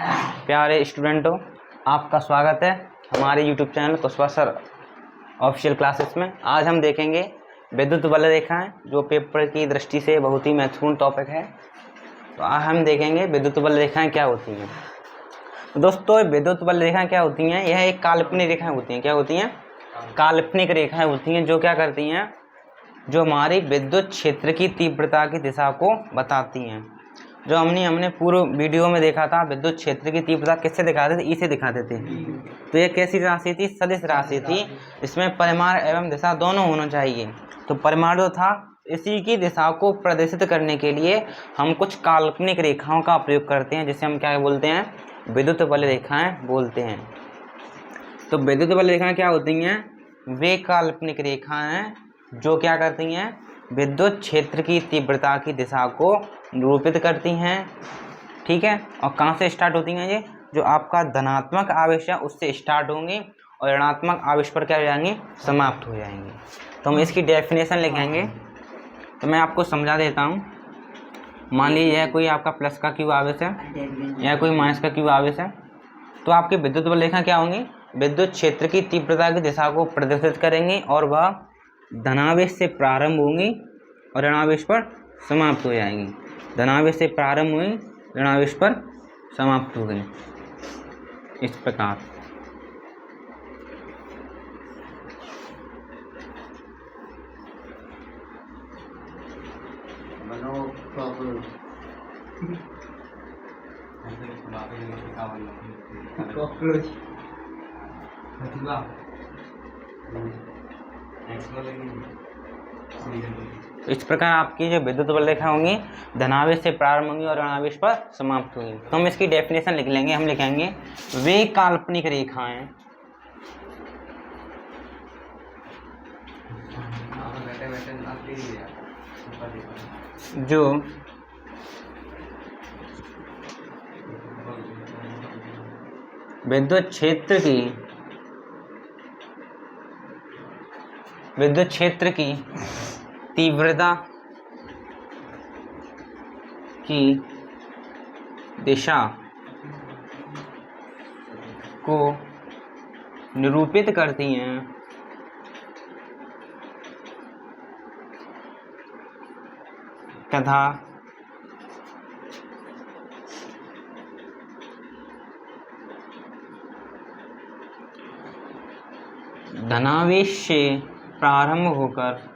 प्यारे स्टूडेंटों, आपका स्वागत है हमारे YouTube channel Kushwaha sir official classes में। आज हम देखेंगे विद्युत बल रेखाएं, जो पेपर की दृष्टि से बहुत ही महत्वपूर्ण टॉपिक है। तो आज हम देखेंगे विद्युत बल रेखाएं क्या होती हैं। तो दोस्तों, विद्युत बल रेखाएं क्या होती हैं? यह एक काल्पनिक रेखाएं होती हैं। क्या होती हैं? काल्पनिक रेखाएं होती हैं, जो क्या करती हैं, जो हमारी विद्युत क्षेत्र की तीव्रता की दिशा को बताती हैं। जो हमने पूर्व वीडियो में देखा था, विद्युत क्षेत्र की तीव्रता किससे दिखाते थे? ई से दिखाते थे। तो ये कैसी राशि थी? सदिश राशि थी। इसमें परिमाण एवं दिशा दोनों होना चाहिए। तो परिमाण जो था, इसी की दिशा को प्रदर्शित करने के लिए हम कुछ काल्पनिक रेखाओं का प्रयोग करते हैं, जिसे हम क्या बोलते हैं? विद्युत बल रेखाएं बोलते हैं। तो विद्युत बल रेखाएं क्या होती हैं? वे काल्पनिक रेखाएं हैं जो क्या करती हैं? विद्युत क्षेत्र की तीव्रता की दिशा को निरूपित करती हैं। ठीक है। और कहाँ से स्टार्ट होती हैं ये? जो आपका धनात्मक आवेश है उससे स्टार्ट होंगी और ऋणात्मक आवेश पर क्या हो जाएंगी? समाप्त हो जाएंगी। तो हम इसकी डेफिनेशन लिखेंगे। तो मैं आपको समझा देता हूँ। मान लीजिए यह कोई आपका प्लस का क्यू आवेश है, या कोई माइनस का क्यू आवेश है। तो आपकी विद्युत बल रेखा क्या होंगी? विद्युत क्षेत्र की तीव्रता की दिशा को प्रदर्शित करेंगी, और वह धनावेश से प्रारंभ होंगी और ऋणावेश पर समाप्त हो जाएंगी। धनावेश से प्रारंभ हुई, ऋणावेश पर समाप्त हो गई। इस प्रकार इस प्रकार आपकी जो विद्युत बल रेखा होंगी, धनावेश से प्रारंभ होंगी और ऋणावेश पर समाप्त होंगी। तो हम इसकी डेफिनेशन लिख लेंगे। हम लिखेंगे वे काल्पनिक रेखाएं जो विद्युत क्षेत्र की तीव्रता की दिशा को निरूपित करती हैं तथा धनावेश से प्रारंभ होकर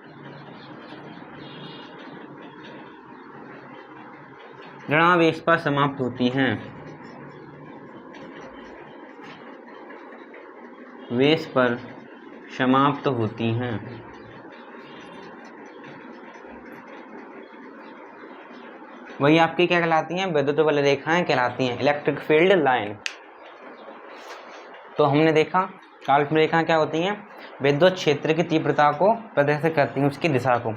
ऋणावेश पर समाप्त होती हैं। वेश पर समाप्त होती हैं। वही आपकी क्या कहलाती हैं? विद्युत बल रेखाएं कहलाती हैं, इलेक्ट्रिक फील्ड लाइन। तो हमने देखा काल्पनिक रेखाएं क्या होती हैं? विद्युत क्षेत्र की तीव्रता को प्रदर्शित करती हैं, उसकी दिशा को।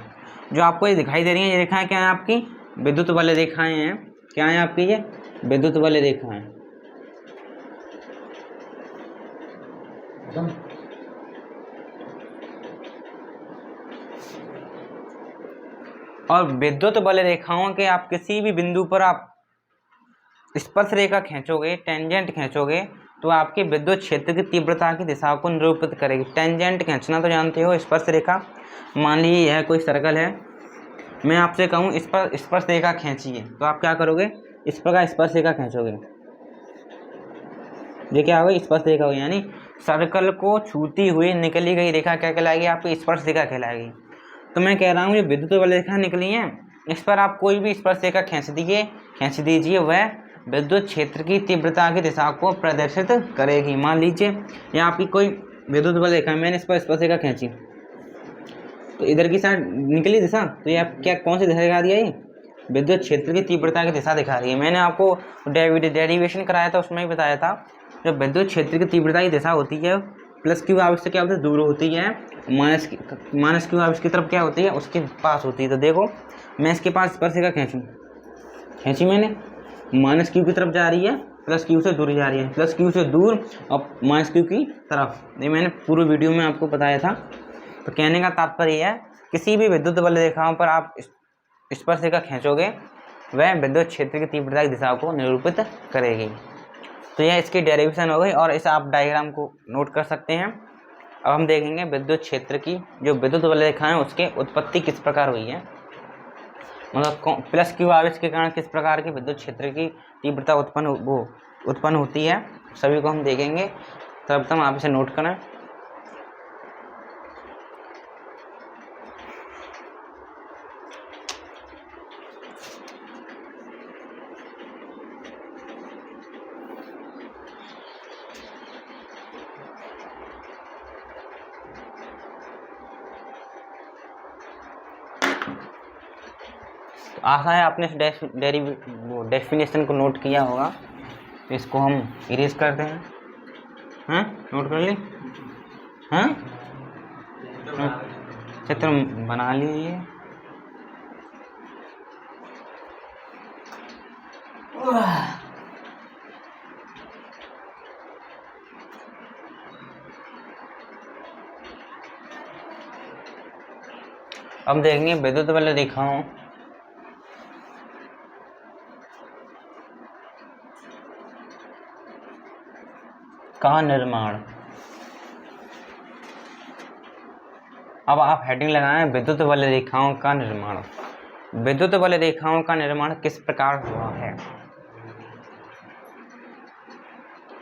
जो आपको ये दिखाई दे रही हैं, ये रेखाएं क्या है? आपकी विद्युत बल रेखाएं हैं। क्या है आपकी? ये विद्युत बल रेखाएं। और विद्युत बल रेखाओं के आप किसी भी बिंदु पर आप स्पर्श रेखा खींचोगे, टेंजेंट खींचोगे, तो आपके विद्युत क्षेत्र की तीव्रता की दिशा को निरूपित करेगी। टेंजेंट खींचना तो जानते हो, स्पर्श रेखा। मान लीजिए यह कोई सर्कल है, मैं आपसे कहूँ इस पर स्पर्श रेखा खींचिए, तो आप क्या करोगे? इस प्रकार स्पर्श रेखा खींचोगे। ये क्या होगी? स्पर्श रेखा होगी। यानी सर्कल को छूती हुई निकली गई रेखा क्या कहलाएगी? आपकी स्पर्श रेखा कहलाएगी। तो मैं कह रहा हूँ, ये विद्युत बल रेखा निकली है, इस पर आप कोई भी स्पर्श रेखा खींच दीजिए, वह विद्युत क्षेत्र की तीव्रता की दिशा को प्रदर्शित करेगी। मान लीजिए यहाँ आपकी कोई विद्युत बल रेखा, मैंने इस पर स्पर्श रेखा खींची, तो इधर की साइड निकली दिशा, तो ये आप क्या कौन सी दिशा दिखा दिया? ये विद्युत क्षेत्र की तीव्रता की दिशा दिखा रही है। मैंने आपको डेरिवेशन कराया था, उसमें भी बताया था, जब विद्युत क्षेत्र की तीव्रता की दिशा होती है प्लस क्यू आवेश से क्या होती है? दूर होती है। माइनस क्यू आवेश की तरफ क्या होती है? उसके पास होती है। तो देखो, मैं इसके पास स्पर्श रेखा खींची मैंने, माइनस क्यू की तरफ जा रही है, प्लस क्यू से दूर जा रही है, प्लस क्यू से दूर और माइनस क्यू की तरफ। ये मैंने पूरे वीडियो में आपको बताया था। तो कहने का तात्पर्य यह है, किसी भी विद्युत बल रेखाओं पर आप स्पर्श रेखा खींचोगे, वह विद्युत क्षेत्र की तीव्रता की दिशा को निरूपित करेगी। तो यह इसकी डेरिवेशन हो गई और इस आप डायग्राम को नोट कर सकते हैं। अब हम देखेंगे विद्युत क्षेत्र की जो विद्युत बल रेखाएं उसके उत्पत्ति किस प्रकार हुई है, मतलब प्लस क्यू आवेश के कारण किस प्रकार की विद्युत क्षेत्र की तीव्रता उत्पन्न होती है, सभी को हम देखेंगे। सर्वप्रथम आप इसे नोट करें। तो आशा है आपने इस डेफिनेशन को नोट किया होगा। तो इसको हम इरेज करते हैं। हाँ, नोट कर ली? हाँ, चित्र बना लीजिए। अब देखेंगे विद्युत बल रेखाओं का निर्माण। अब आप हेडिंग लगाएं विद्युत बल रेखाओं का निर्माण। विद्युत बल रेखाओं का निर्माण किस प्रकार हुआ है,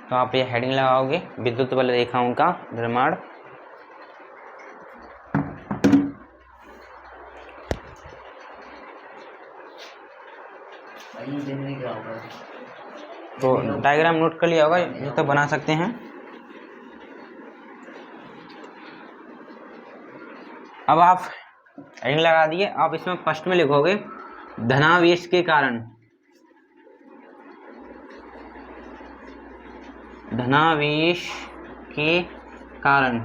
तो आप ये हेडिंग लगाओगे विद्युत बल रेखाओं का निर्माण। तो डायग्राम नोट कर लिया होगा, ये तो बना सकते हैं। अब आप हेडिंग लगा दिए। आप इसमें फर्स्ट में लिखोगे धनावेश के कारण, धनावेश के कारण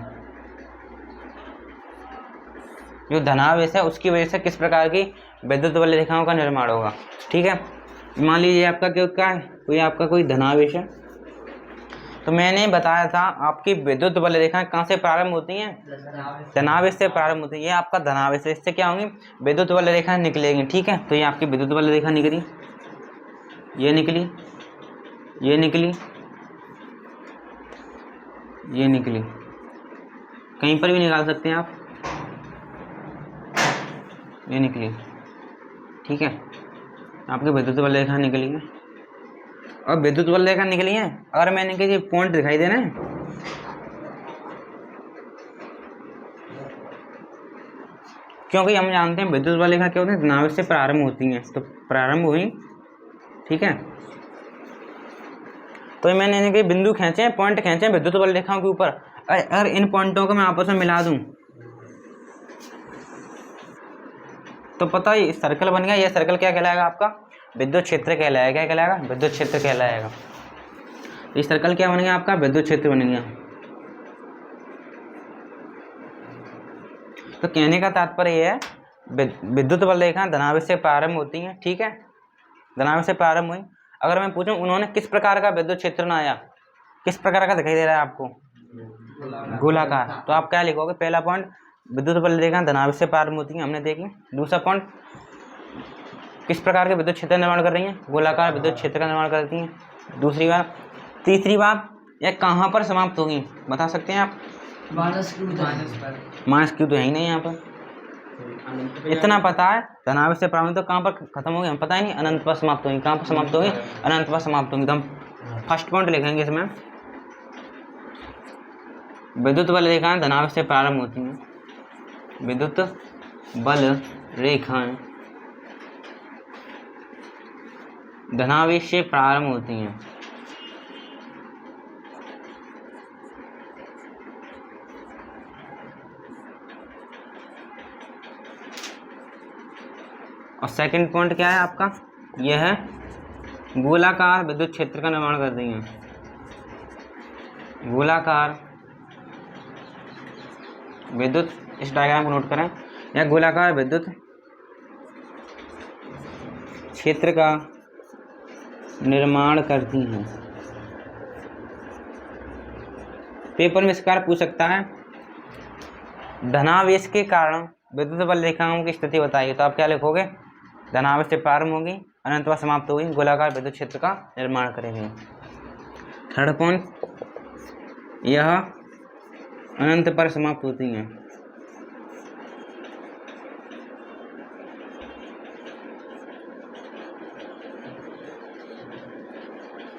जो धनावेश है उसकी वजह से किस प्रकार की विद्युत बल रेखाओं का निर्माण होगा। ठीक है, मान लीजिए आपका क्या है, कोई आपका कोई धनावेश है। तो मैंने बताया था आपकी विद्युत बल रेखाएं कहाँ से प्रारंभ होती हैं, धनावेश से प्रारंभ होती है। ये आपका धनावेश है, इससे क्या होंगी विद्युत बल रेखाएं निकलेंगी। ठीक है, तो ये आपकी विद्युत बल रेखा निकली, ये निकली, ये निकली, ये निकली, कहीं पर भी निकाल सकते हैं आप, ये निकली। ठीक है, आपकी विद्युत बल रेखा निकली है। और विद्युत बल रेखा निकली है, अगर मैंने किसी पॉइंट दिखाई दे रहे हैं, क्योंकि हम जानते हैं विद्युत बल रेखा क्या होती है, धनावेश से प्रारंभ होती हैं। तो प्रारंभ हुई, ठीक है, तो मैंने इनके बिंदु खींचे, पॉइंट खींचे विद्युत बल रेखाओं के ऊपर। अगर इन पॉइंटों को मैं आपस में मिला दूं तो पता है सर्कल बन गया। यह सर्कल क्या कहलाएगा, आपका विद्युत क्षेत्र कहलाएगा। क्या कहलाएगा, विद्युत क्षेत्र कहलाएगा। ये सर्कल क्या बन गया, आपका विद्युत क्षेत्र बन गया। तो कहने का तात्पर्य यह है विद्युत बल रेखा धनावेश से प्रारंभ होती हैं। ठीक है, धनावेश से प्रारंभ हुई। अगर मैं पूछूं उन्होंने किस प्रकार का विद्युत क्षेत्र बनाया, किस प्रकार का दिखाई दे रहा है आपको, गोलाकार, तो आप क्या लिखोगे, पहला पॉइंट विद्युत बल रेखा धनावेश से प्रारंभ होती है, हमने देखी। दूसरा पॉइंट किस प्रकार के विद्युत क्षेत्र निर्माण कर रही हैं, गोलाकार विद्युत क्षेत्र का निर्माण करती हैं। दूसरी बात, तीसरी बात, यह कहाँ पर समाप्त होगी बता सकते हैं आप, माइनस क्यू तो है ही नहीं यहाँ पर। इतना पता है धनावेश से प्रारंभ तो कहाँ पर खत्म होगी, हम पता ही नहीं, अनंत पर समाप्त होगी। कहाँ पर समाप्त होगी, अनंत पर समाप्त होगी। तो हम फर्स्ट पॉइंट लिखेंगे इसमें, विद्युत बल रेखाएं धनावेश से प्रारंभ होती हैं, विद्युत बल रेखाएं धनावेश से प्रारंभ होती हैं। और सेकंड पॉइंट क्या है आपका, यह है गोलाकार विद्युत क्षेत्र का निर्माण करती हैं। गोलाकार विद्युत, इस डायग्राम को नोट करें, यह गोलाकार विद्युत क्षेत्र का निर्माण करती हैं। पेपर में इस प्रकार पूछ सकता है धनावेश के कारण विद्युत बल रेखाओं की स्थिति बताइए, तो आप क्या लिखोगे, धनावेश से प्रारंभ होगी, अनंत पर समाप्त होगी, गोलाकार विद्युत क्षेत्र का निर्माण करेंगे। थर्ड पॉइंट, यह अनंत पर समाप्त होती हैं।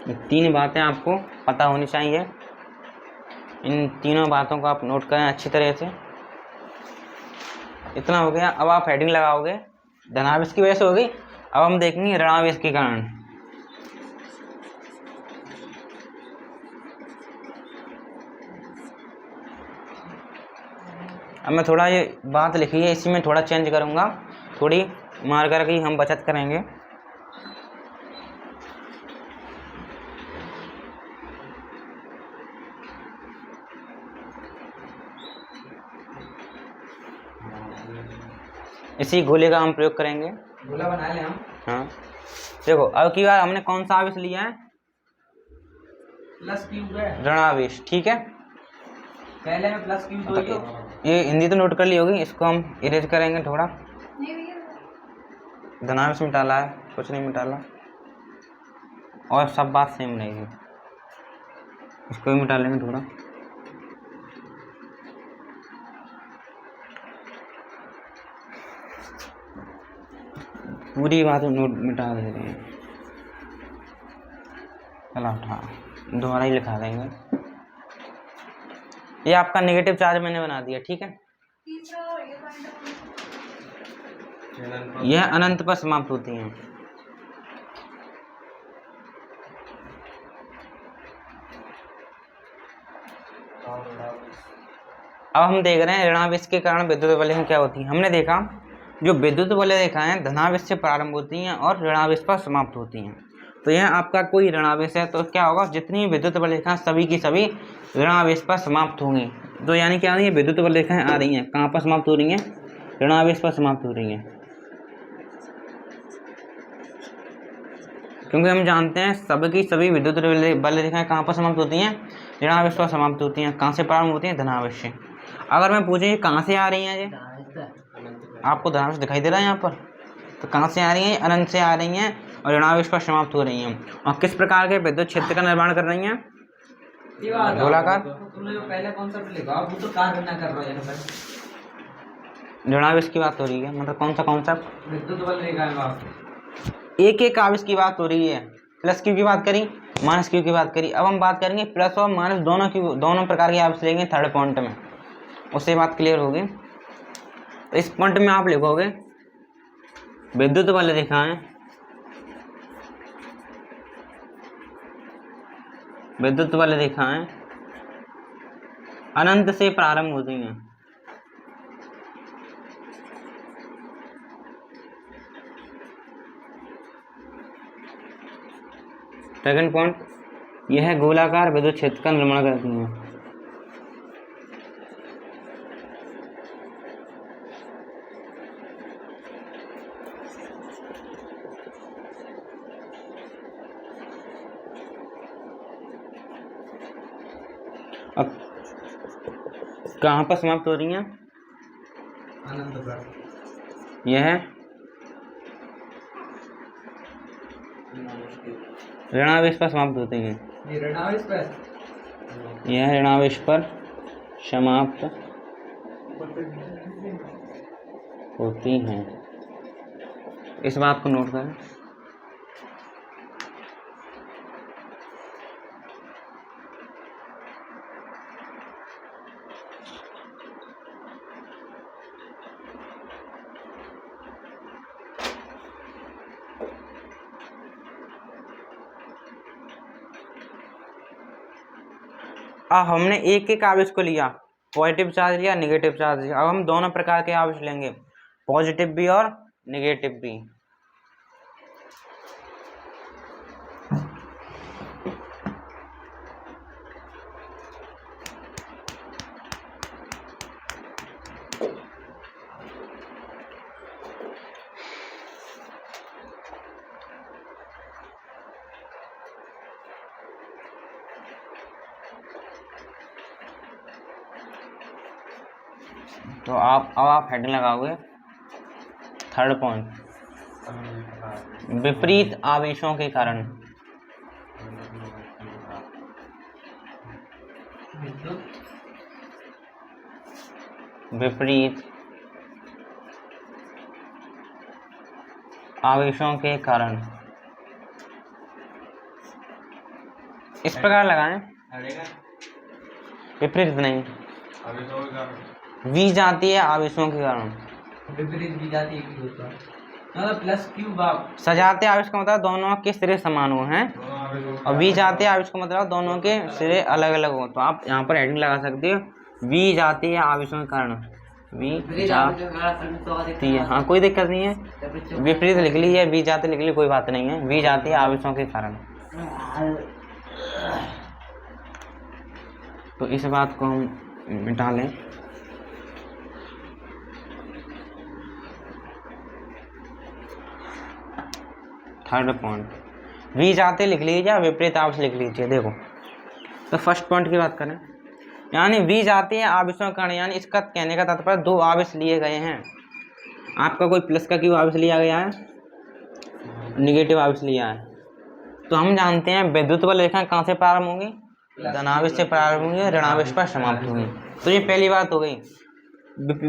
ये 3 बातें आपको पता होनी चाहिए। इन तीनों बातों को आप नोट करें अच्छी तरह से। इतना हो गया। अब आप हेडिंग लगाओगे, धनावेश की वजह से हो गई। अब हम देखेंगे ऋणावेश के कारण। अब मैं थोड़ा ये बात लिखी है इसी में थोड़ा चेंज करूँगा, थोड़ी मार्कर की हम बचत करेंगे। इसी गोले का हम प्रयोग करेंगे। गोला बना लें हम। हाँ देखो, अब की बार हमने कौन सा आवेश लिया है? प्लस क्यू है, ऋणावेश। ठीक है, पहले में प्लस क्यू तो ये हिंदी तो नोट कर ली होगी, इसको हम इरेज करेंगे थोड़ा। धनावेश मिटाला है, कुछ नहीं मिटाला, और सब बात सेम रहेगी। इसको भी मिटा लेंगे थोड़ा। पूरी बात नोट मिटा दे रहे हैं। चलो उठा, दोबारा ही लिखा देंगे। ये आपका नेगेटिव चार्ज मैंने बना दिया। ठीक है, यह अनंत पर समाप्त होती हैं। अब हम देख रहे हैं ऋणावेश के कारण विद्युत वलय क्या होती है। हमने देखा जो विद्युत वलय रेखा है धनावेश से प्रारंभ होती हैं और ऋणावेश पर समाप्त होती हैं। तो यह आपका कोई ऋणावेश है तो क्या होगा, जितनी विद्युत वलय रेखाएं सभी की सभी ऋणावेश पर समाप्त होंगी। तो यानी क्या आ रही है, विद्युत वलय रेखाएं आ रही हैं, कहाँ पर समाप्त हो रही हैं? ऋणावेश पर समाप्त हो रही हैं। क्योंकि हम जानते हैं सबकी सभी विद्युत वलय रेखाएं कहाँ पर समाप्त होती हैं? ऋणावेश पर समाप्त होती हैं। कहाँ से प्रारंभ होती हैं? धनावेश से। अगर मैं पूछे कहाँ से आ रही हैं, ये आपको धनावेश दिखाई दे रहा है यहाँ पर, तो कहाँ से आ रही हैं? अनंत से आ रही हैं और ऋणावेश पर समाप्त हो रही हैं। और किस प्रकार के विद्युत क्षेत्र का निर्माण कर रही हैं? गोलाकार। तुमने जो पहले कॉन्सेप्ट लिखा वो तो कार्य ना कर रहा है। ऋणावेश की बात हो रही है, मतलब कौन सा कॉन्सेप्ट? विद्युत वलय रेखा। एक आवेश की बात हो रही है। प्लस क्यू की बात करी, माइनस क्यू की बात करी। अब हम बात करेंगे प्लस और माइनस दोनों प्रकार के आवेश लेंगे थर्ड पॉइंट में, उससे बात क्लियर होगी। तो इस पॉइंट में आप लिखोगे विद्युत वलय रेखाएं अनंत से प्रारंभ होती हैं। सेकंड पॉइंट, यह गोलाकार विद्युत क्षेत्र का निर्माण करती हैं। अब कहाँ पर समाप्त हो रही हैं? अनंत पर। यह ऋणावेश पर समाप्त होती हैं। यह ऋणावेश पर समाप्त होती हैं। इस बात को नोट करें। अब हमने एक आवेश को लिया, पॉजिटिव चार्ज लिया, नेगेटिव चार्ज लिया। अब हम दोनों प्रकार के आवेश लेंगे, पॉजिटिव भी और नेगेटिव भी। तो अब आप हेडिंग लगाओगे थर्ड पॉइंट, विपरीत आवेशों के कारण। विपरीत आवेशों के कारण। इस प्रकार लगाएं, विपरीत नहीं, विजातीय आवेशों के कारण। विपरीत विजातीय की होता है मतलब प्लस क्यू बाप। सजातीय आवेश का मतलब दोनों के सिरे समान हो हैं, और विजातीय आवेश का मतलब दोनों के सिरे अलग अलग हो। तो आप यहाँ पर हेडिंग लगा सकते हो, विजातीय आवेशों के कारण। विजातीय, हाँ कोई दिक्कत नहीं है, विपरीत लिख ली है, विजातीय लिख ली, कोई बात नहीं है, विजातीय आवेशों के कारण। तो इस बात को हम मिटा लें। थर्ड पॉइंट, विजातीय लिख लीजिए, विपरीत आवेश लिख लीजिए। देखो तो फर्स्ट पॉइंट की बात करें, यानी विजातीय आवेशों के कारण, यानी इसका कहने का तात्पर्य दो आवेश लिए गए हैं। आपका कोई प्लस का क्यू आवेश लिया गया है, निगेटिव आवेश लिया है, तो हम जानते हैं विद्युत बल रेखा कहाँ से प्रारंभ होंगी, धनावेश से प्रारंभ होंगी, ऋणावेश पर समाप्त होंगी। तो ये पहली बात हो गई।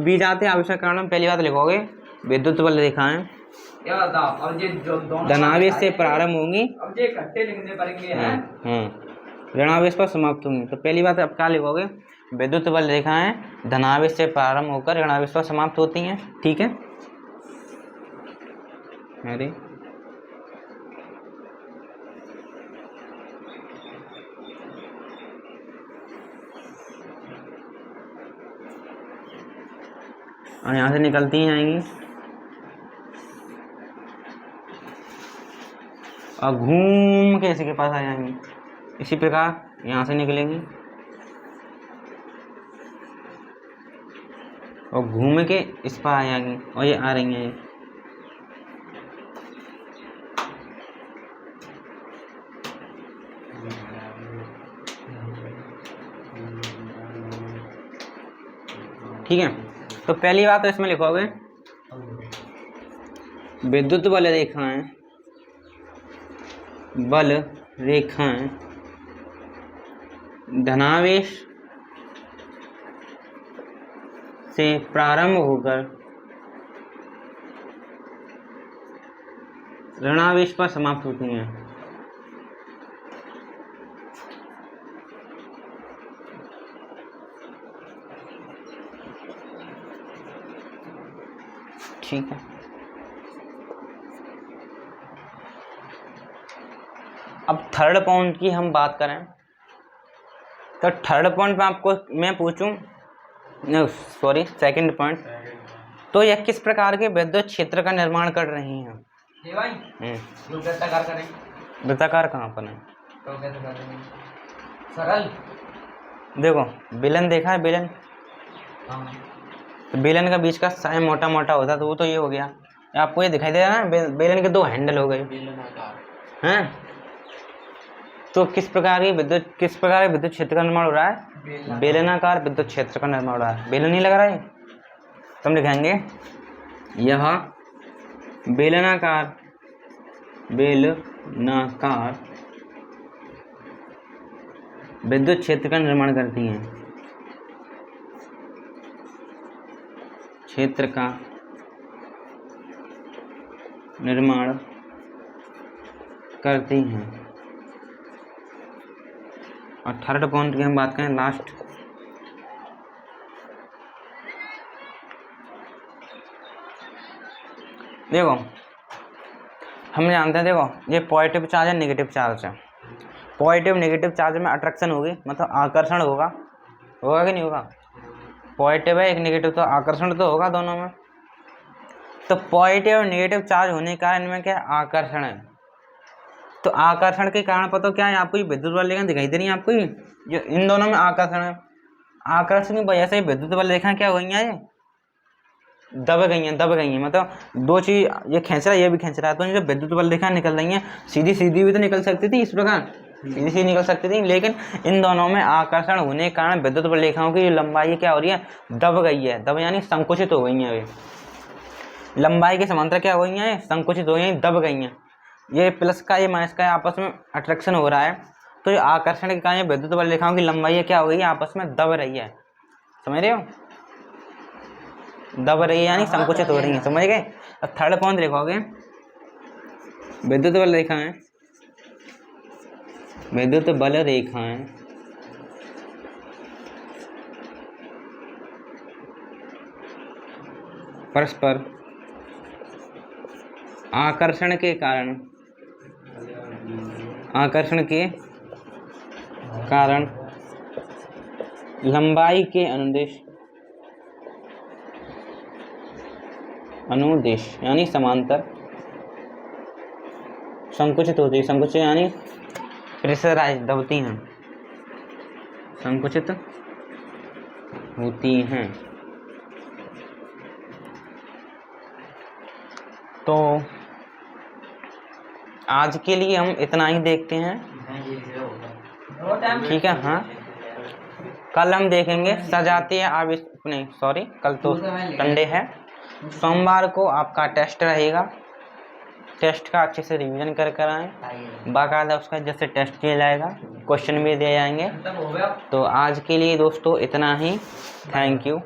विजातीय आवेश के कारण पहली बात लिखोगे, विद्युत बल रेखाएं धनावेश से प्रारंभ होंगी, अब ये इकट्ठे लिखने पड़ेंगे ऋणावेश पर समाप्त होंगी। तो पहली बात आप क्या लिखोगे, विद्युत बल रेखाएं धनावेश से प्रारंभ होकर ऋणावेश पर समाप्त होती हैं। ठीक है, अरे और यहाँ से निकलती ही आएंगी और घूम के इसी के पास आ जाएंगी। इसी प्रकार यहाँ से निकलेंगी और घूम के इस पर आ जाएंगी, और ये आ रही हैं। ठीक है, तो पहली बात तो इसमें लिखोगे, विद्युत बल रेखाएं धनावेश से प्रारंभ होकर ऋणावेश पर समाप्त होती हैं। ठीक है, अब थर्ड पॉइंट की हम बात करें तो थर्ड पॉइंट में आपको मैं पूछूं, सॉरी सेकंड पॉइंट, तो यह किस प्रकार के विद्युत क्षेत्र का निर्माण कर रही हैं। वृत्ताकार करें, वृत्ताकार कहाँ पर है, तो कैसे करेंगे, सरल। देखो बेलन देखा है, बेलन, तो बेलन का बीच का साइड मोटा मोटा होता है, तो वो तो ये हो गया। आपको ये दिखाई दे रहा है बेलन के दो हैंडल हो गए हैं। तो किस प्रकार के विद्युत क्षेत्र का निर्माण हो रहा है, बेलनाकार विद्युत क्षेत्र का निर्माण हो रहा है। बेलन नहीं लग रहा है, तो हम लिखेंगे यह बेलनाकार विद्युत क्षेत्र का निर्माण करती हैं, क्षेत्र का निर्माण करती हैं। और थर्ड पॉइंट की हम बात करें, लास्ट, देखो हम जानते हैं, देखो ये पॉजिटिव चार्ज है, नेगेटिव चार्ज है। पॉजिटिव नेगेटिव चार्ज में अट्रैक्शन होगी, मतलब आकर्षण होगा कि नहीं होगा। पॉजिटिव है, एक नेगेटिव, तो आकर्षण तो होगा दोनों में। तो पॉजिटिव और नेगेटिव चार्ज होने का इनमें क्या आकर्षण है। तो आकर्षण के कारण पता क्या है आपको, ये विद्युत बल रेखा दिखाई दे रही है आपको, ये इन दोनों में आकर्षण है। आकर्षण की वजह से विद्युत बल रेखा क्या हो गई हैं, ये दब गई हैं। मतलब दो चीज, ये खींच रहा है, ये भी खींच रहा है, तो जो विद्युत बल रेखा निकल रही हैं, सीधी भी तो निकल सकती थी, इस प्रकार सीधी निकल सकती थी, लेकिन इन दोनों में आकर्षण होने के कारण विद्युत बल रेखाओं की लंबाई क्या हो रही है, दब गई है। दब यानी संकुचित हो गई है, लंबाई के समांतर क्या हो गई हैं, संकुचित हो गई हैं, दब गई हैं। ये प्लस का ये माइनस का आपस में अट्रैक्शन हो रहा है, तो जो आकर्षण के कारण विद्युत बल रेखाओं की लंबाई क्या हो गई है, आपस में दब रही है, समझ रहे हो, दब रही है यानी संकुचित हो रही है, समझ गए। अब थर्ड पॉइंट देखोगे, विद्युत बल रेखाएं, विद्युत बल रेखाएं परस्पर आकर्षण के कारण लंबाई के अनुदिश यानी समांतर संकुचित होती है, संकुचित यानी प्रेशराइज, दबती हैं, संकुचित होती हैं। तो आज के लिए हम इतना ही देखते हैं, ठीक है। हाँ, कल हम देखेंगे सजातीय आवेश, नहीं सॉरी, कल तो संडे है, सोमवार को आपका टेस्ट रहेगा, टेस्ट का अच्छे से रिवीजन कर आएँ, बाकायदा उसका जैसे टेस्ट किया जाएगा, क्वेश्चन भी दिए जाएंगे। तो आज के लिए दोस्तों इतना ही, थैंक यू।